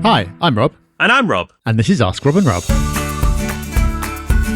Hi, I'm Rob. And I'm Rob. And this is Ask Rob and Rob.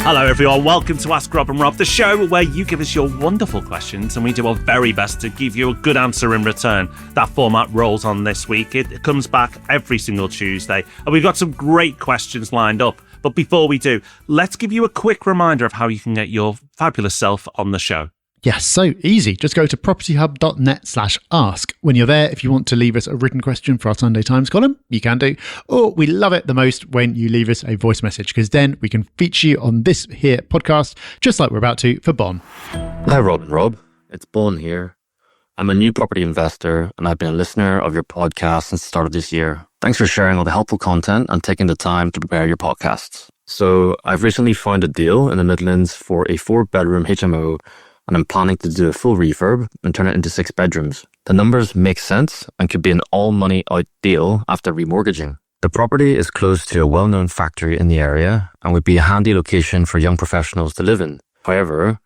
Hello everyone, welcome to Ask Rob and Rob, the show where you give us your wonderful questions and we do our very best to give you a good answer in return. That format rolls on this week. It comes back every single Tuesday and we've got some great questions lined up. But before we do, let's give you a quick reminder of how you can get your fabulous self on the show. Yes, so easy. Just go to propertyhub.net/ask. When you're there, if you want to leave us a written question for our Sunday Times column, you can do. Or we love it the most when you leave us a voice message, because then we can feature you on this here podcast, just like we're about to for Bon. Hi, Rob and Rob. It's Bon here. I'm a new property investor, and I've been a listener of your podcast since the start of this year. Thanks for sharing all the helpful content and taking the time to prepare your podcasts. So I've recently found a deal in the Midlands for a 4-bedroom HMO, and I'm planning to do a full refurb and turn it into 6 bedrooms. The numbers make sense and could be an all money out deal after remortgaging. The property is close to a well-known factory in the area and would be a handy location for young professionals to live in. However,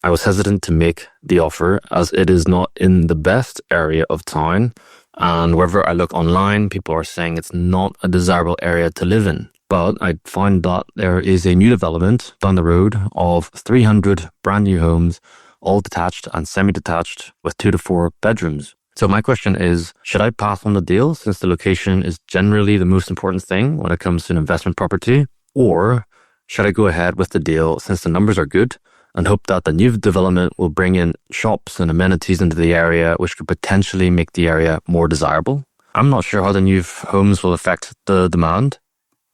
I was hesitant to make the offer as it is not in the best area of town, and wherever I look online, people are saying it's not a desirable area to live in. But I found that there is a new development down the road of 300 brand new homes, all detached and semi-detached with 2 to 4 bedrooms. So my question is, should I pass on the deal since the location is generally the most important thing when it comes to an investment property? Or should I go ahead with the deal since the numbers are good and hope that the new development will bring in shops and amenities into the area which could potentially make the area more desirable? I'm not sure how the new homes will affect the demand,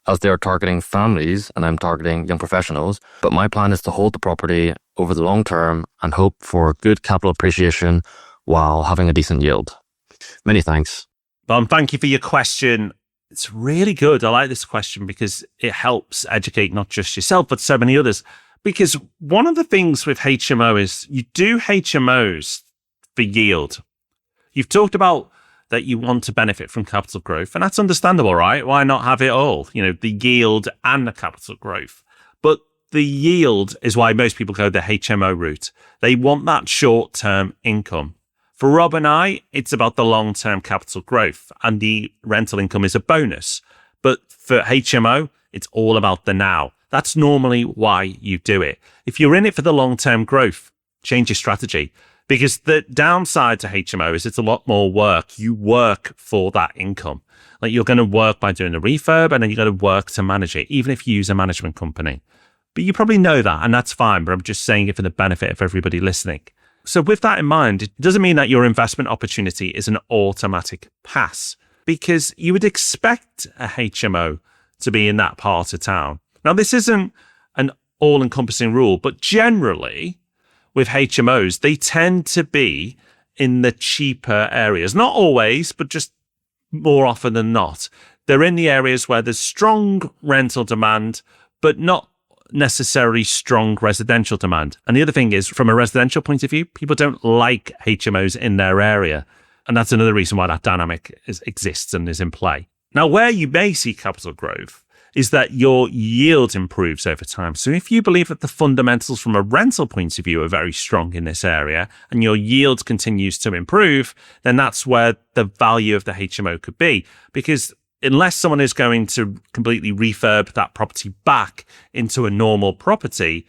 as they are targeting families and I'm targeting young professionals, but my plan is to hold the property over the long term and hope for good capital appreciation while having a decent yield. Many thanks. Bon, thank you for your question. It's really good. I like this question because it helps educate not just yourself, but so many others. Because one of the things with HMO is you do HMOs for yield. You've talked about that you want to benefit from capital growth, and that's understandable, right? Why not have it all? You know, the yield and the capital growth. But the yield is why most people go the HMO route. They want that short-term income. For Rob and I, it's about the long-term capital growth, and the rental income is a bonus. But for HMO, it's all about the now. That's normally why you do it. If you're in it for the long-term growth, change your strategy. Because the downside to HMO is it's a lot more work. You work for that income. Like you're going to work by doing a refurb and then you're going to work to manage it, even if you use a management company. But you probably know that, and that's fine. But I'm just saying it for the benefit of everybody listening. So with that in mind, it doesn't mean that your investment opportunity is an automatic pass, because you would expect a HMO to be in that part of town. Now, this isn't an all-encompassing rule, but generally, with HMOs, they tend to be in the cheaper areas. Not always, but just more often than not. They're in the areas where there's strong rental demand, but not necessarily strong residential demand. And the other thing is, from a residential point of view, people don't like HMOs in their area. And that's another reason why that dynamic exists and is in play. Now, where you may see capital growth is that your yield improves over time. So if you believe that the fundamentals from a rental point of view are very strong in this area and your yield continues to improve, then that's where the value of the HMO could be. Because unless someone is going to completely refurb that property back into a normal property,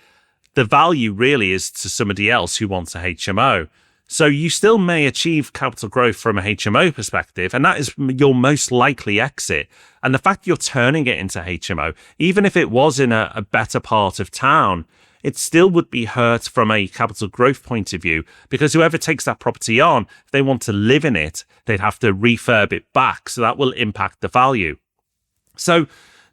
the value really is to somebody else who wants a HMO. So you still may achieve capital growth from a HMO perspective, and that is your most likely exit. And the fact you're turning it into HMO, even if it was in a better part of town, it still would be hurt from a capital growth point of view, because whoever takes that property on, if they want to live in it, they'd have to refurb it back. So that will impact the value. So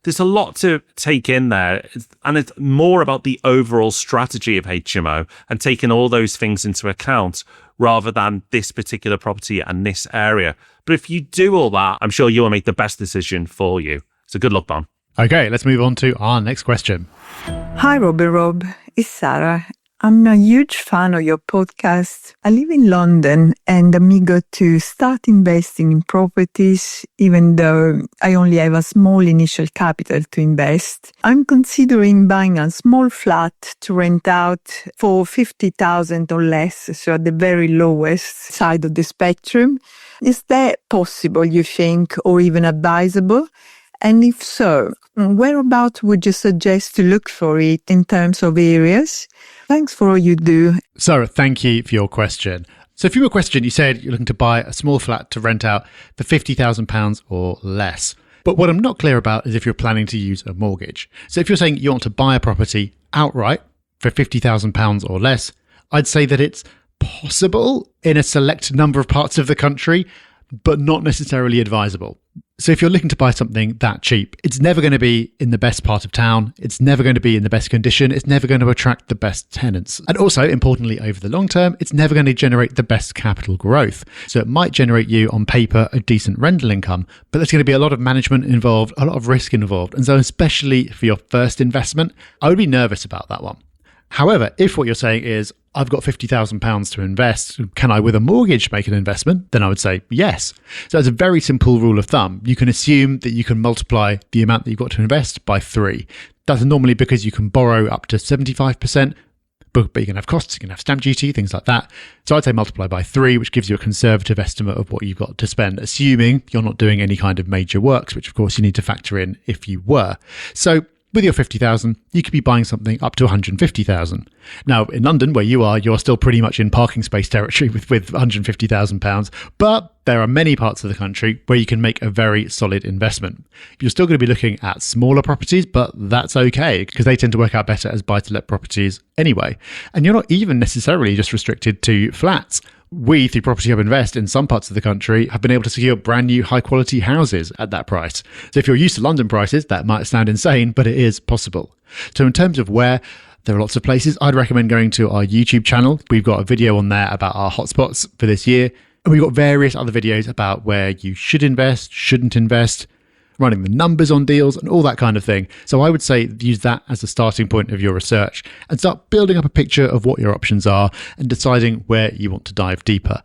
there's a lot to take in there, and it's more about the overall strategy of HMO and taking all those things into account rather than this particular property and this area. But if you do all that, I'm sure you'll make the best decision for you. So good luck, Bon. Okay, let's move on to our next question. Hi, Rob and Rob. It's Sara. I'm a huge fan of your podcast. I live in London and I'm eager to start investing in properties, even though I only have a small initial capital to invest. I'm considering buying a small flat to rent out for 50,000 or less, so at the very lowest side of the spectrum. Is that possible, you think, or even advisable? And if so, whereabouts would you suggest to look for it in terms of areas? Thanks for all you do. Sarah, thank you for your question. So for your question, you said you're looking to buy a small flat to rent out for £50,000 or less. But what I'm not clear about is if you're planning to use a mortgage. So if you're saying you want to buy a property outright for £50,000 or less, I'd say that it's possible in a select number of parts of the country, but not necessarily advisable. So if you're looking to buy something that cheap, it's never going to be in the best part of town. It's never going to be in the best condition. It's never going to attract the best tenants. And also, importantly, over the long term, it's never going to generate the best capital growth. So it might generate you on paper a decent rental income, but there's going to be a lot of management involved, a lot of risk involved. And so especially for your first investment, I would be nervous about that one. However, if what you're saying is, I've got £50,000 to invest, can I with a mortgage make an investment? Then I would say yes. So it's a very simple rule of thumb. You can assume that you can multiply the amount that you've got to invest by 3. That's normally because you can borrow up to 75%, but you can have costs, you can have stamp duty, things like that. So I'd say multiply by 3, which gives you a conservative estimate of what you've got to spend, assuming you're not doing any kind of major works, which of course you need to factor in if you were. So with your 50,000, you could be buying something up to 150,000. Now, in London, where you are, you're still pretty much in parking space territory with £150,000. But there are many parts of the country where you can make a very solid investment. You're still going to be looking at smaller properties, but that's okay because they tend to work out better as buy-to-let properties anyway. And you're not even necessarily just restricted to flats. We, through Property Hub Invest, in some parts of the country, have been able to secure brand new high-quality houses at that price. So if you're used to London prices, that might sound insane, but it is possible. So in terms of where, there are lots of places. I'd recommend going to our YouTube channel. We've got a video on there about our hotspots for this year. And we've got various other videos about where you should invest, shouldn't invest, running the numbers on deals and all that kind of thing. So I would say use that as a starting point of your research and start building up a picture of what your options are and deciding where you want to dive deeper.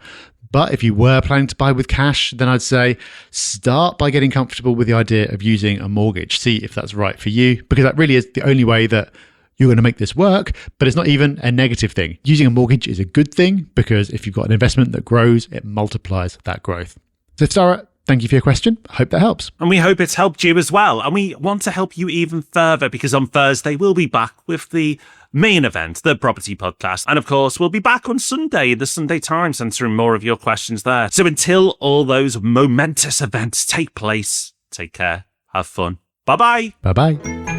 But if you were planning to buy with cash, then I'd say start by getting comfortable with the idea of using a mortgage. See if that's right for you, because that really is the only way that you're going to make this work, but it's not even a negative thing. Using a mortgage is a good thing because if you've got an investment that grows, it multiplies that growth. So Sara, thank you for your question. I hope that helps. And we hope it's helped you as well. And we want to help you even further because on Thursday, we'll be back with the main event, the Property Podcast. And of course, we'll be back on Sunday in the Sunday Times answering more of your questions there. So until all those momentous events take place, take care, have fun. Bye-bye. Bye-bye.